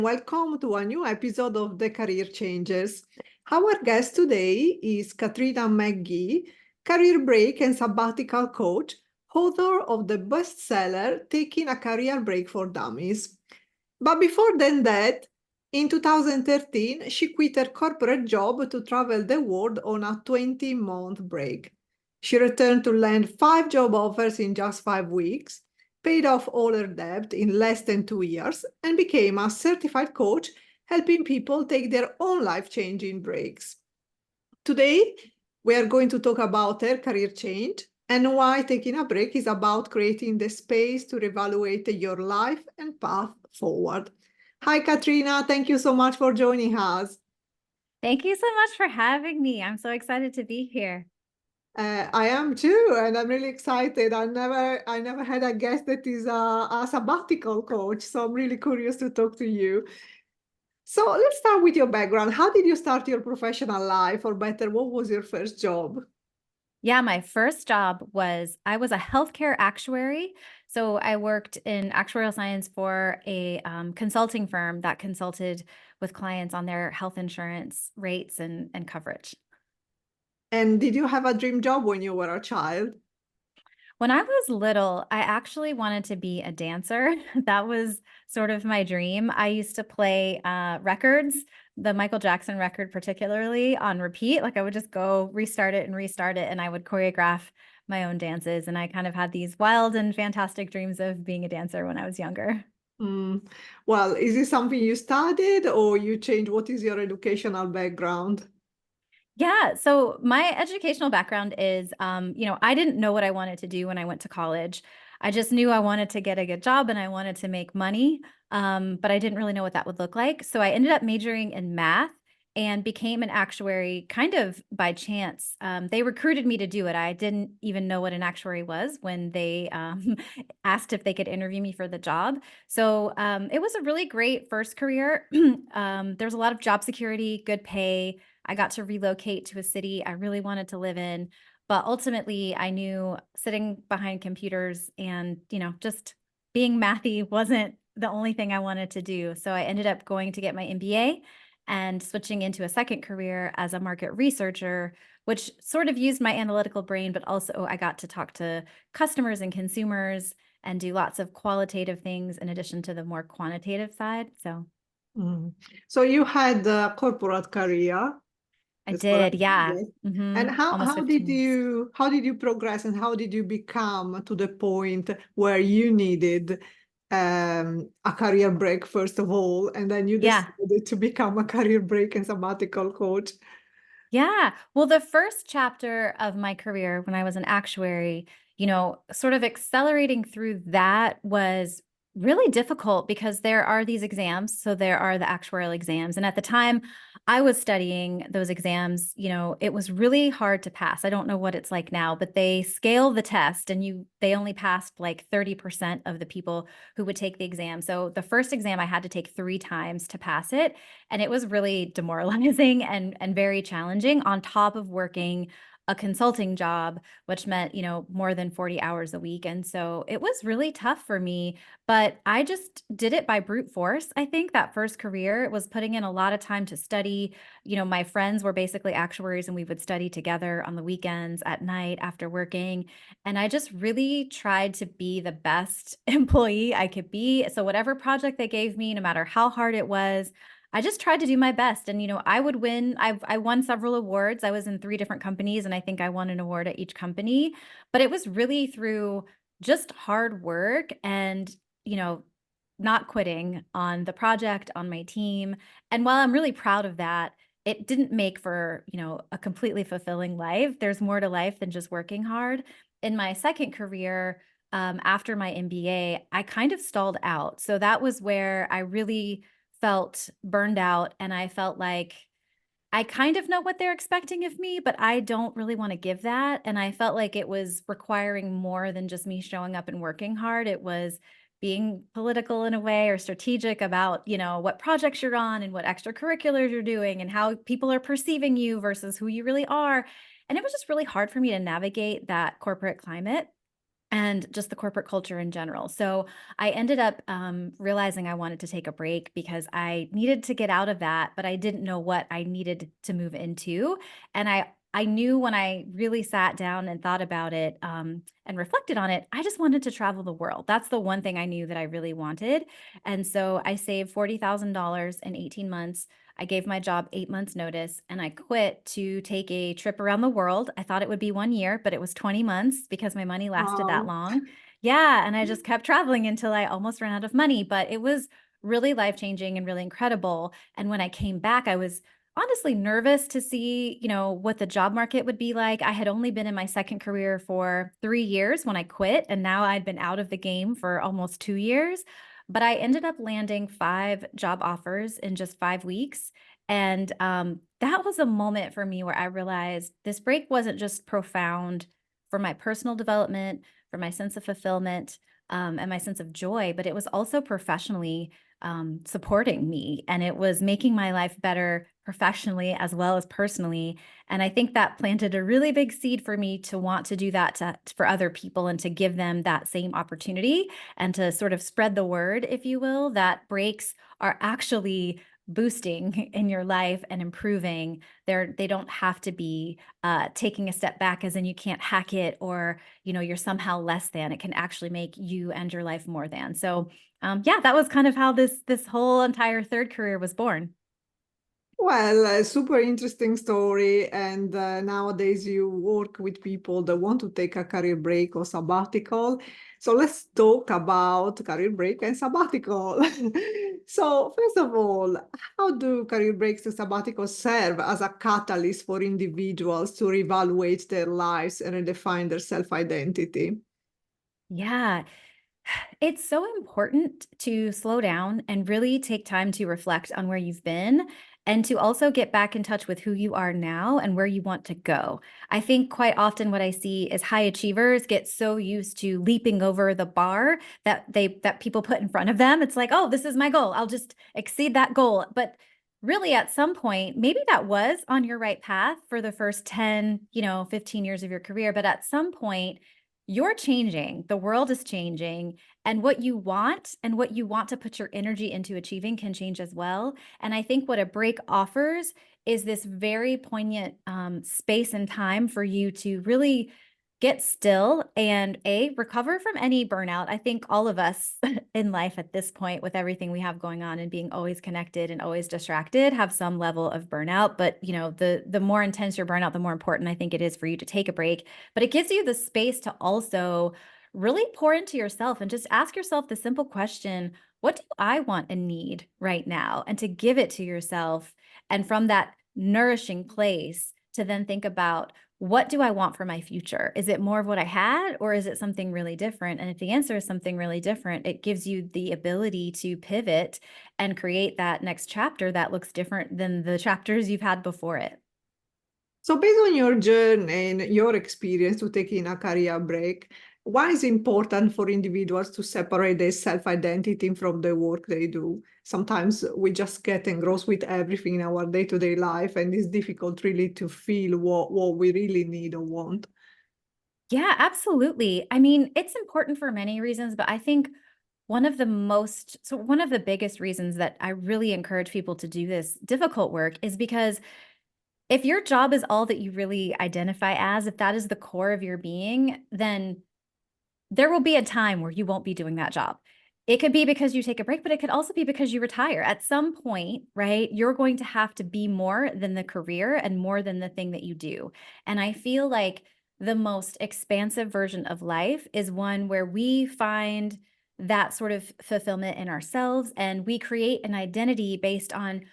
Welcome to a new episode of The Career Changers. Our guest today is Katrina McGhee, career break and sabbatical coach, author of the bestseller Taking a Career Break for Dummies. But before then that, in 2013, she quit her corporate job to travel the world on a 20-month break. She returned to land 5 job offers in just 5 weeks, paid off all her debt in less than 2 years, and became a certified coach, helping people take their own life-changing breaks. Today, we are going to talk about her career change and why taking a break is about creating the space to reevaluate your life and path forward. Hi, Katrina. Thank you so much for joining us. Thank you so much for having me. I'm so excited to be here. I am too, and I'm really excited. I never had a guest that is a sabbatical coach, so I'm really curious to talk to you. So let's start with your background. How did you start your professional life, or better, what was your first job? Yeah, my first job I was a healthcare actuary. So I worked in actuarial science for a consulting firm that consulted with clients on their health insurance rates and coverage. And did you have a dream job when you were a child? When I was little, I actually wanted to be a dancer. That was sort of my dream. I used to play records, the Michael Jackson record particularly, on repeat. Like I would just go restart it, and I would choreograph my own dances. And I kind of had these wild and fantastic dreams of being a dancer when I was younger. Mm. Well, is this something you studied or you changed? What is your educational background? Yeah. So my educational background is, I didn't know what I wanted to do when I went to college. I just knew I wanted to get a good job and I wanted to make money, but I didn't really know what that would look like. So I ended up majoring in math and became an actuary kind of by chance. They recruited me to do it. I didn't even know what an actuary was when they asked if they could interview me for the job. So it was a really great first career. There's a lot of job security, good pay. I got to relocate to a city I really wanted to live in. But ultimately, I knew sitting behind computers and, just being mathy wasn't the only thing I wanted to do. So I ended up going to get my MBA and switching into a second career as a market researcher, which sort of used my analytical brain, but also I got to talk to customers and consumers and do lots of qualitative things in addition to the more quantitative side. So Mm. So you had a corporate career. I That's what I did, yeah. Yes. And how Almost how did 15 years. you progress and how did you become to the point where you needed a career break first of all, and then you Yeah. decided to become a career break and sabbatical coach? Yeah. Well, the first chapter of my career when I was an actuary, sort of accelerating through that was really difficult because there are these exams. So there are the actuarial exams. And at the time I was studying those exams, it was really hard to pass. I don't know what it's like now, but they scale the test and they only passed like 30% of the people who would take the exam. So the first exam I had to take 3 times to pass it. And it was really demoralizing and very challenging on top of working a consulting job, which meant, more than 40 hours a week. And so it was really tough for me, but I just did it by brute force. I think that first career was putting in a lot of time to study. My friends were basically actuaries and we would study together on the weekends at night after working. And I just really tried to be the best employee I could be. So whatever project they gave me, no matter how hard it was, I just tried to do my best. And, I would win. I won several awards. I was in 3 different companies and I think I won an award at each company, but it was really through just hard work and, not quitting on the project, on my team. And while I'm really proud of that, it didn't make for, a completely fulfilling life. There's more to life than just working hard. In my second career, after my MBA, I kind of stalled out. So that was where I really felt burned out and I felt like I kind of know what they're expecting of me, but I don't really want to give that. And I felt like it was requiring more than just me showing up and working hard. It was being political in a way or strategic about, what projects you're on and what extracurriculars you're doing and how people are perceiving you versus who you really are. And it was just really hard for me to navigate that corporate climate. and just the corporate culture in general. So I ended up realizing I wanted to take a break because I needed to get out of that, but I didn't know what I needed to move into. And I knew when I really sat down and thought about it and reflected on it, I just wanted to travel the world. That's the one thing I knew that I really wanted. And so I saved $40,000 in 18 months. I gave my job 8 months notice and I quit to take a trip around the world. I thought it would be 1 year, but it was 20 months because my money lasted that Wow. long. Yeah. And I just kept traveling until I almost ran out of money, but it was really life-changing and really incredible. And when I came back, I was honestly nervous to see, what the job market would be like. I had only been in my second career for 3 years when I quit, and now I'd been out of the game for almost 2 years. But I ended up landing 5 job offers in just 5 weeks. And that was a moment for me where I realized this break wasn't just profound for my personal development, for my sense of fulfillment, and my sense of joy, but it was also professionally supporting me. And it was making my life better professionally as well as personally. And I think that planted a really big seed for me to want to do that for other people and to give them that same opportunity and to sort of spread the word, if you will, that breaks are actually boosting in your life and improving. They don't have to be taking a step back as in you can't hack it or you're somehow less than. It can actually make you and your life more than. So yeah, that was kind of how this whole entire third career was born. Well, a super interesting story. And nowadays you work with people that want to take a career break or sabbatical. So let's talk about career break and sabbatical. So first of all, how do career breaks and sabbaticals serve as a catalyst for individuals to reevaluate their lives and redefine their self-identity? Yeah, it's so important to slow down and really take time to reflect on where you've been and to also get back in touch with who you are now and where you want to go. I think quite often what I see is high achievers get so used to leaping over the bar that people put in front of them. It's like, "Oh, this is my goal. I'll just exceed that goal." But really at some point, maybe that was on your right path for the first 10, 15 years of your career, but at some point you're changing, the world is changing, and what you want and what you want to put your energy into achieving can change as well. And I think what a break offers is this very poignant space and time for you to really get still and recover from any burnout. I think all of us in life at this point, with everything we have going on and being always connected and always distracted, have some level of burnout. But the more intense your burnout, the more important I think it is for you to take a break. But it gives you the space to also really pour into yourself and just ask yourself the simple question, what do I want and need right now? And to give it to yourself. And from that nourishing place, to then think about, what do I want for my future? Is it more of what I had, or is it something really different? And if the answer is something really different, it gives you the ability to pivot and create that next chapter that looks different than the chapters you've had before it. So based on your journey and your experience to taking a career break, why is it important for individuals to separate their self-identity from the work they do? Sometimes we just get engrossed with everything in our day-to-day life, and it's difficult really to feel what we really need or want. Yeah, absolutely. I mean, it's important for many reasons, but I think one of the biggest reasons that I really encourage people to do this difficult work is because if your job is all that you really identify as, if that is the core of your being, then there will be a time where you won't be doing that job. It could be because you take a break, but it could also be because you retire. At some point, right, you're going to have to be more than the career and more than the thing that you do. And I feel like the most expansive version of life is one where we find that sort of fulfillment in ourselves and we create an identity based on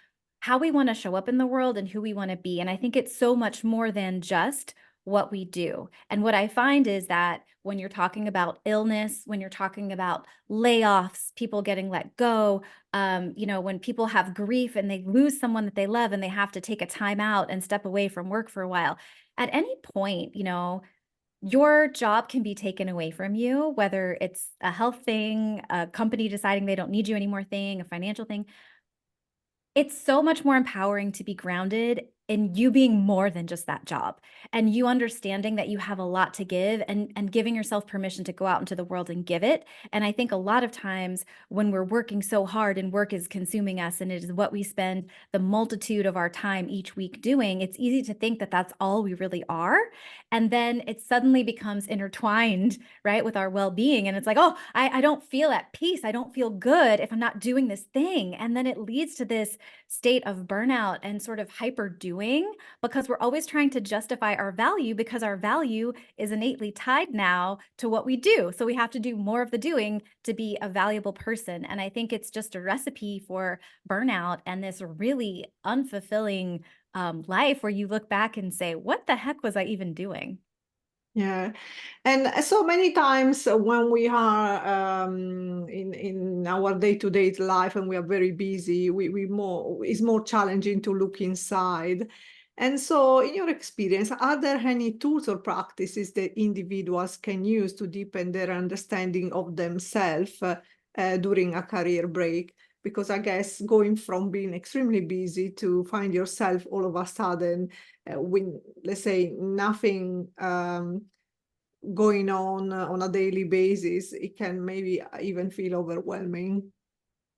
how we want to show up in the world and who we want to be. And I think it's so much more than just what we do. And what I find is that when you're talking about illness, when you're talking about layoffs, people getting let go, when people have grief and they lose someone that they love and they have to take a time out and step away from work for a while, at any point, your job can be taken away from you, whether it's a health thing, a company deciding they don't need you anymore thing, a financial thing. It's so much more empowering to be grounded in you being more than just that job, and you understanding that you have a lot to give, and giving yourself permission to go out into the world and give it. And I think a lot of times when we're working so hard and work is consuming us and it is what we spend the multitude of our time each week doing, it's easy to think that that's all we really are. And then it suddenly becomes intertwined, right, with our well-being. And it's like, oh, I don't feel at peace. I don't feel good if I'm not doing this thing. And then it leads to this state of burnout and sort of hyper doing, because we're always trying to justify our value, because our value is innately tied now to what we do. So we have to do more of the doing to be a valuable person. And I think it's just a recipe for burnout and this really unfulfilling life where you look back and say, what the heck was I even doing? Yeah, and so many times when we are in our day-to-day life and we are very busy, we more it's more challenging to look inside. And so, in your experience, are there any tools or practices that individuals can use to deepen their understanding of themselves during a career break? Because I guess going from being extremely busy to find yourself all of a sudden with, let's say, nothing going on a daily basis, it can maybe even feel overwhelming.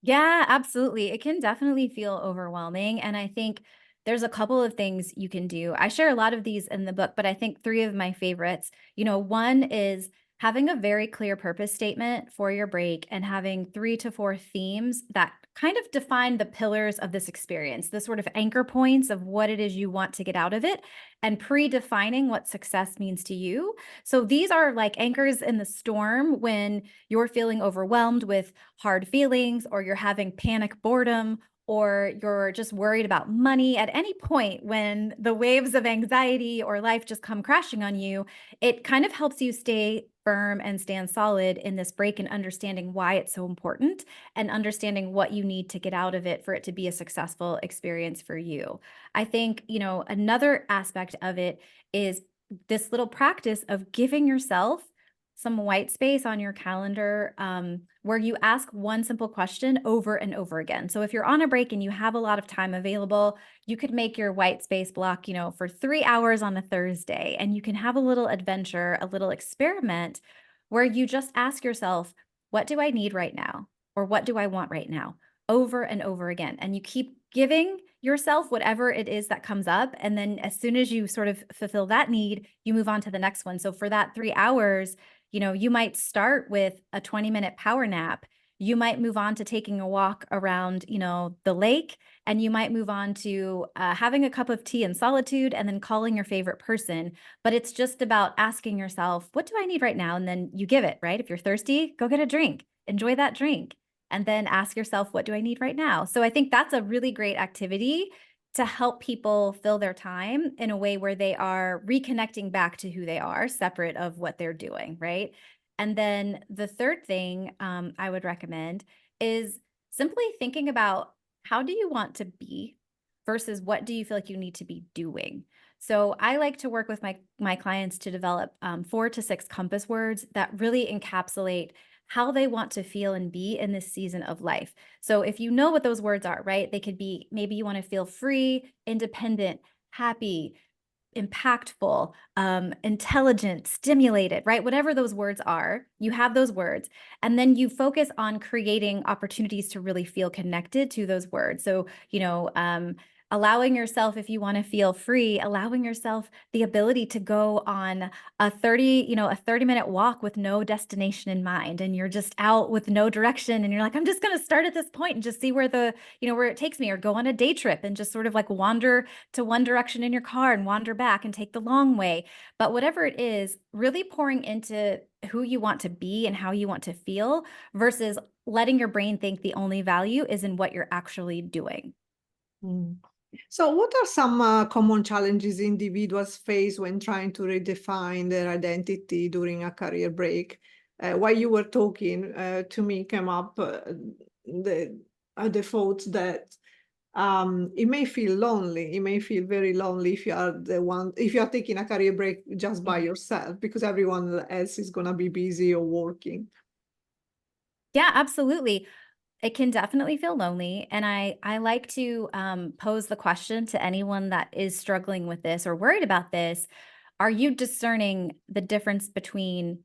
Yeah, absolutely. It can definitely feel overwhelming. And I think there's a couple of things you can do. I share a lot of these in the book, but I think three of my favorites, one is having a very clear purpose statement for your break and having 3 to 4 themes that kind of define the pillars of this experience, the sort of anchor points of what it is you want to get out of it, and predefining what success means to you. So these are like anchors in the storm when you're feeling overwhelmed with hard feelings, or you're having panic boredom, or you're just worried about money. At any point when the waves of anxiety or life just come crashing on you, it kind of helps you stay firm and stand solid in this break, and understanding why it's so important and understanding what you need to get out of it for it to be a successful experience for you. I think, another aspect of it is this little practice of giving yourself some white space on your calendar, where you ask one simple question over and over again. So if you're on a break and you have a lot of time available, you could make your white space block, for 3 hours on a Thursday, and you can have a little adventure, a little experiment where you just ask yourself, what do I need right now? Or what do I want right now? Over and over again. And you keep giving yourself whatever it is that comes up. And then as soon as you sort of fulfill that need, you move on to the next one. So for that 3 hours, you might start with a 20-minute power nap. You might move on to taking a walk around, the lake, and you might move on to having a cup of tea in solitude and then calling your favorite person. But it's just about asking yourself, what do I need right now? And then you give it, right? If you're thirsty, go get a drink, enjoy that drink, and then ask yourself, what do I need right now? So I think that's a really great activity to help people fill their time in a way where they are reconnecting back to who they are, separate of what they're doing, right? And then the third thing I would recommend is simply thinking about, how do you want to be versus what do you feel like you need to be doing? So I like to work with my clients to develop 4 to 6 compass words that really encapsulate how they want to feel and be in this season of life. So if you know what those words are, right, they could be, maybe you want to feel free, independent, happy, impactful, intelligent, stimulated, right? Whatever those words are, you have those words. And then you focus on creating opportunities to really feel connected to those words. So, allowing yourself, if you want to feel free, allowing yourself the ability to go on a 30-minute walk with no destination in mind. And you're just out with no direction. And you're like, I'm just going to start at this point and just see where where it takes me, or go on a day trip and just sort of like wander to one direction in your car and wander back and take the long way. But whatever it is, really pouring into who you want to be and how you want to feel, versus letting your brain think the only value is in what you're actually doing. Mm. So, what are some common challenges individuals face when trying to redefine their identity during a career break? While you were talking, to me came up the thought that it may feel lonely. It may feel very lonely if you are if you are taking a career break just by yourself, because everyone else is going to be busy or working. Yeah, absolutely. It can definitely feel lonely. And I like to pose the question to anyone that is struggling with this or worried about this. Are you discerning the difference between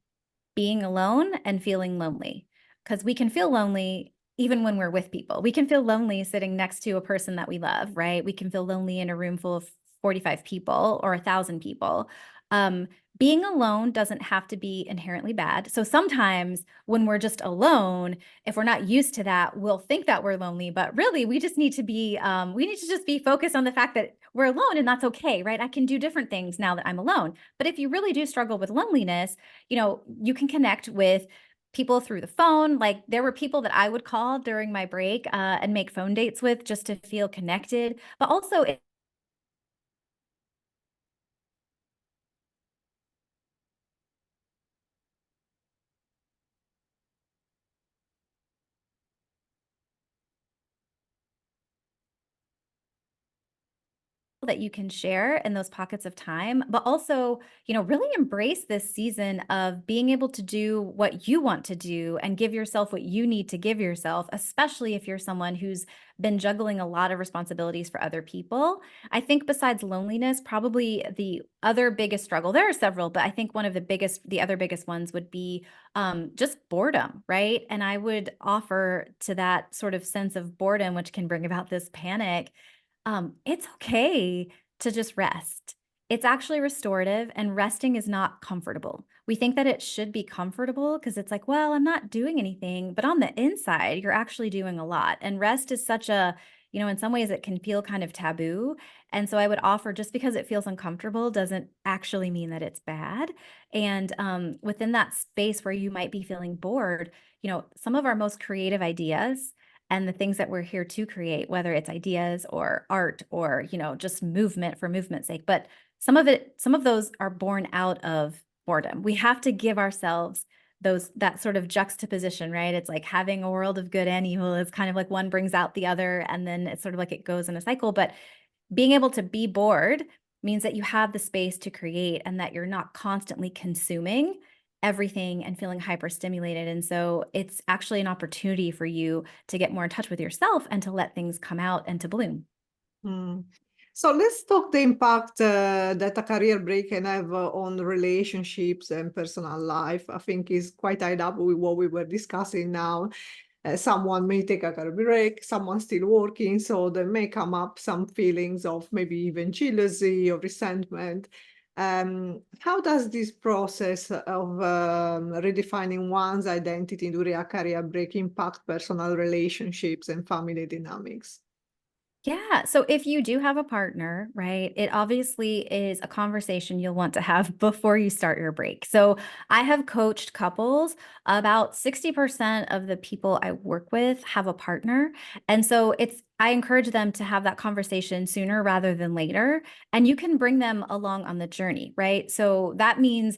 being alone and feeling lonely? Because we can feel lonely even when we're with people. We can feel lonely sitting next to a person that we love, right? We can feel lonely in a room full of 45 people or 1,000 people. Um, Being alone doesn't have to be inherently bad. So sometimes when we're just alone, if we're not used to that, we'll think that we're lonely, but really we just need to be, we need to just be focused on the fact that we're alone and that's okay, right? I can do different things now that I'm alone. But if you really do struggle with loneliness, you can connect with people through the phone. Like there were people that I would call during my break and make phone dates with just to feel connected. But also, that you can share in those pockets of time, but also, really embrace this season of being able to do what you want to do and give yourself what you need to give yourself, especially if you're someone who's been juggling a lot of responsibilities for other people. I think besides loneliness, probably the other biggest struggle, there are several, but I think the other biggest ones would be just boredom, right? And I would offer to that sort of sense of boredom, which can bring about this panic, it's okay to just rest. It's actually restorative, and resting is not comfortable. We think that it should be comfortable because it's like, well, I'm not doing anything, but on the inside, you're actually doing a lot. And rest is such a, in some ways, it can feel kind of taboo. And so I would offer just because it feels uncomfortable doesn't actually mean that it's bad. And within that space where you might be feeling bored, some of our most creative ideas and the things that we're here to create, whether it's ideas or art or, just movement for movement's sake. But some of those are born out of boredom. We have to give ourselves that sort of juxtaposition, right? It's like having a world of good and evil. It's kind of like one brings out the other, and then it's sort of like it goes in a cycle. But being able to be bored means that you have the space to create and that you're not constantly consuming everything and feeling hyperstimulated. And so it's actually an opportunity for you to get more in touch with yourself and to let things come out and to bloom. Mm. So let's talk the impact that a career break can have on relationships and personal life. I think is quite tied up with what we were discussing now. Someone may take a career break, someone still working, so there may come up some feelings of maybe even jealousy or resentment. How does this process of redefining one's identity during a career break impact personal relationships and family dynamics? Yeah. So if you do have a partner, right, it obviously is a conversation you'll want to have before you start your break. So I have coached couples. About 60% of the people I work with have a partner. And so I encourage them to have that conversation sooner rather than later. And you can bring them along on the journey, right? So that means,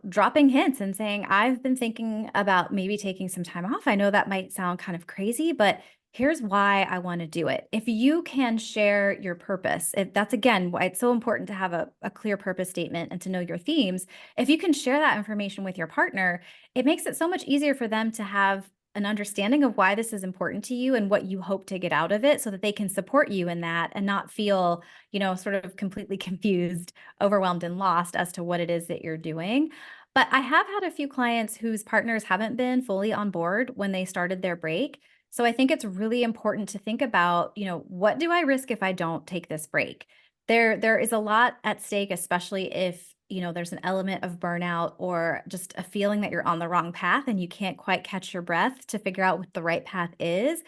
dropping hints and saying, I've been thinking about maybe taking some time off. I know that might sound kind of crazy, but here's why I want to do it. If you can share your purpose, if that's again why it's so important to have a clear purpose statement and to know your themes. If you can share that information with your partner, it makes it so much easier for them to have an understanding of why this is important to you and what you hope to get out of it so that they can support you in that and not feel, sort of completely confused, overwhelmed, and lost as to what it is that you're doing. But I have had a few clients whose partners haven't been fully on board when they started their break. So I think it's really important to think about, what do I risk if I don't take this break? There is a lot at stake, especially if, there's an element of burnout or just a feeling that you're on the wrong path and you can't quite catch your breath to figure out what the right path is.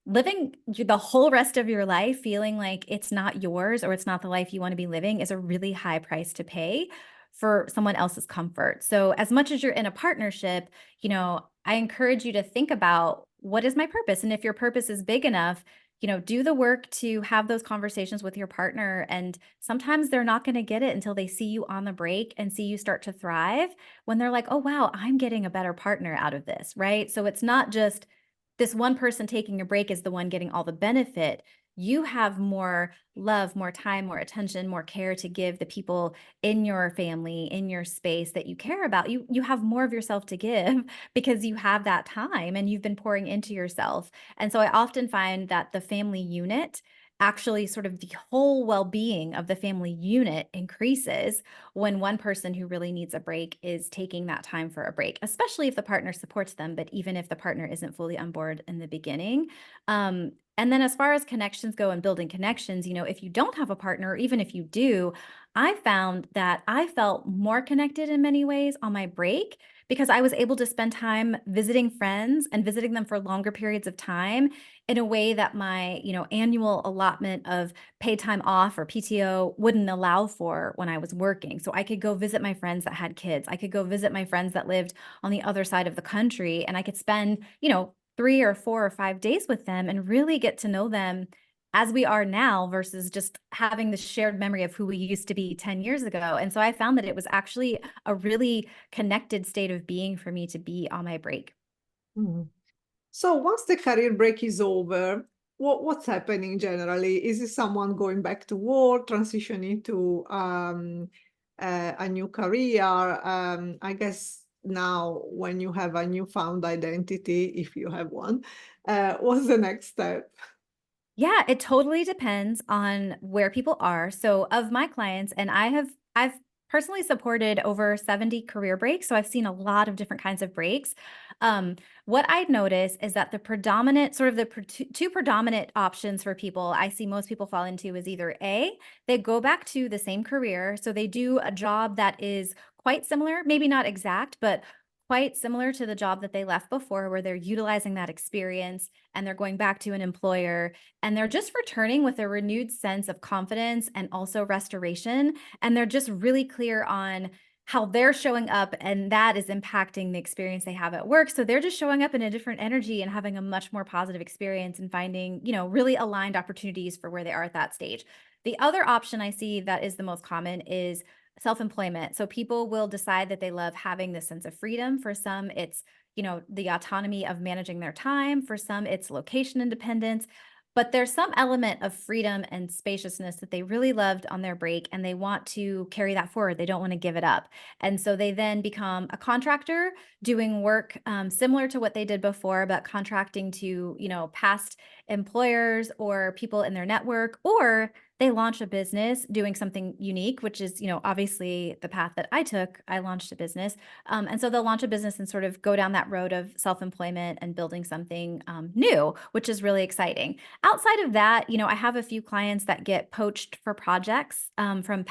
Living the whole rest of your life feeling like it's not yours or it's not the life you want to be living is a really high price to pay for someone else's comfort. So as much as you're in a partnership, I encourage you to think about, what is my purpose? And if your purpose is big enough, do the work to have those conversations with your partner. And sometimes they're not going to get it until they see you on the break and see you start to thrive, when they're like, oh, wow, I'm getting a better partner out of this, right? So it's not just this one person taking a break is the one getting all the benefit. you have more love, more time, more attention, more care to give the people in your family, in your space that you care about. You have more of yourself to give because you have that time and you've been pouring into yourself. And so I often find that the family unit, actually sort of the whole well-being of the family unit, increases when one person who really needs a break is taking that time for a break, especially if the partner supports them, but even if the partner isn't fully on board in the beginning. And then as far as connections go and building connections, if you don't have a partner, or even if you do, I found that I felt more connected in many ways on my break because I was able to spend time visiting friends and visiting them for longer periods of time in a way that my, annual allotment of paid time off or PTO wouldn't allow for when I was working. So I could go visit my friends that had kids. I could go visit my friends that lived on the other side of the country, and I could spend, 3 or 4 or 5 days with them and really get to know them as we are now versus just having the shared memory of who we used to be 10 years ago. And so I found that it was actually a really connected state of being for me to be on my break. Mhm. So once the career break is over, what's happening generally? Is it someone going back to work, transitioning to a new career? I guess now when you have a newfound identity, if you have one, what's the next step? Yeah, it totally depends on where people are. So of my clients, and I've personally supported over 70 career breaks, so I've seen a lot of different kinds of breaks. What I notice is that the predominant sort of the two predominant options for people I see most people fall into is either A, they go back to the same career, so they do a job that is quite similar, maybe not exact, but quite similar to the job that they left before, where they're utilizing that experience and they're going back to an employer and they're just returning with a renewed sense of confidence and also restoration. And they're just really clear on how they're showing up, and that is impacting the experience they have at work. So they're just showing up in a different energy and having a much more positive experience and finding, really aligned opportunities for where they are at that stage. The other option I see that is the most common is self-employment. So people will decide that they love having this sense of freedom. For some, it's, the autonomy of managing their time. For some, it's location independence. But there's some element of freedom and spaciousness that they really loved on their break, and they want to carry that forward. They don't want to give it up. And so they then become a contractor doing work similar to what they did before, but contracting to, past employers or people in their network, or they launch a business doing something unique, which is, obviously the path that I took. I launched a business. And so they'll launch a business and sort of go down that road of self-employment and building something new, which is really exciting. Outside of that, I have a few clients that get poached for projects from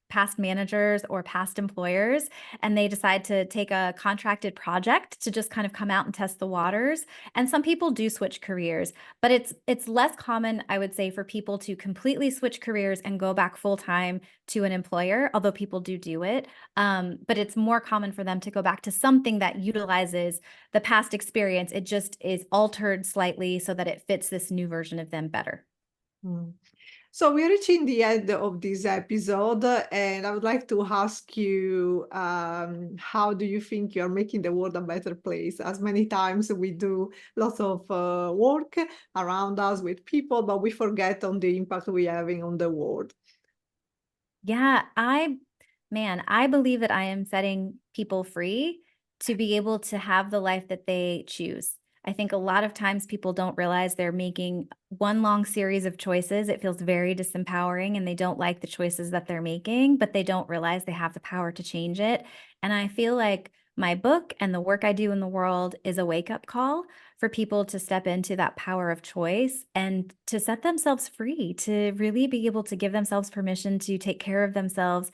past managers or past employers, and they decide to take a contracted project to just kind of come out and test the waters. And some people do switch careers, but it's less common, I would say, for people to completely switch careers and go back full time to an employer, although people do it. But it's more common for them to go back to something that utilizes the past experience. It just is altered slightly so that it fits this new version of them better. Mm. So we're reaching the end of this episode, and I would like to ask you, how do you think you're making the world a better place? As many times we do lots of work around us with people, but we forget on the impact we're having on the world. Yeah, I believe that I am setting people free to be able to have the life that they choose. I think a lot of times people don't realize they're making one long series of choices. It feels very disempowering and they don't like the choices that they're making, but they don't realize they have the power to change it. And I feel like my book and the work I do in the world is a wake-up call for people to step into that power of choice and to set themselves free, to really be able to give themselves permission to take care of themselves,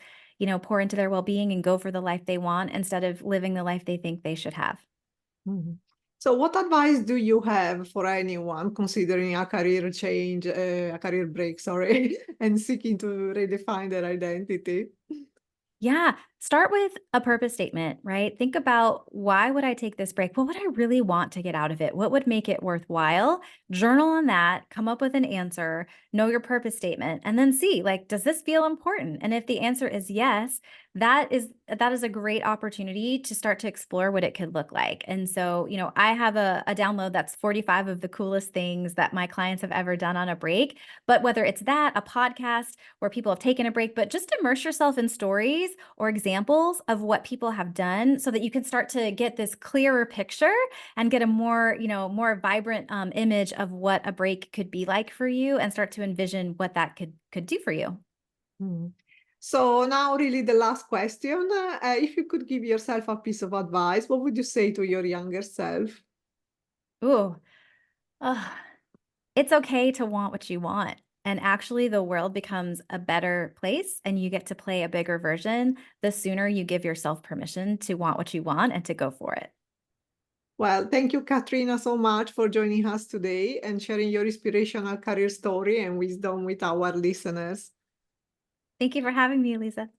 pour into their well-being and go for the life they want instead of living the life they think they should have. Mhm. So what advice do you have for anyone considering a career change, a career break, sorry, and seeking to redefine their identity? Yeah. Start with a purpose statement, right? Think about, why would I take this break? What would I really want to get out of it? What would make it worthwhile? Journal on that, come up with an answer, know your purpose statement, and then see, like, does this feel important? And if the answer is yes, that is a great opportunity to start to explore what it could look like. And so, I have a download that's 45 of the coolest things that my clients have ever done on a break. But whether it's that, a podcast where people have taken a break, but just immerse yourself in stories or examples of what people have done, so that you can start to get this clearer picture and get a more vibrant image of what a break could be like for you, and start to envision what that could do for you. Mm. So now really the last question, if you could give yourself a piece of advice, what would you say to your younger self? Ooh, ugh. It's okay to want what you want. And actually, the world becomes a better place and you get to play a bigger version the sooner you give yourself permission to want what you want and to go for it. Well, thank you, Katrina, so much for joining us today and sharing your inspirational career story and wisdom with our listeners. Thank you for having me, Lisa.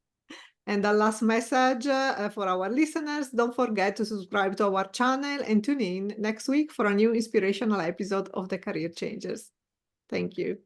And the last message for our listeners, don't forget to subscribe to our channel and tune in next week for a new inspirational episode of The Career Changers. Thank you.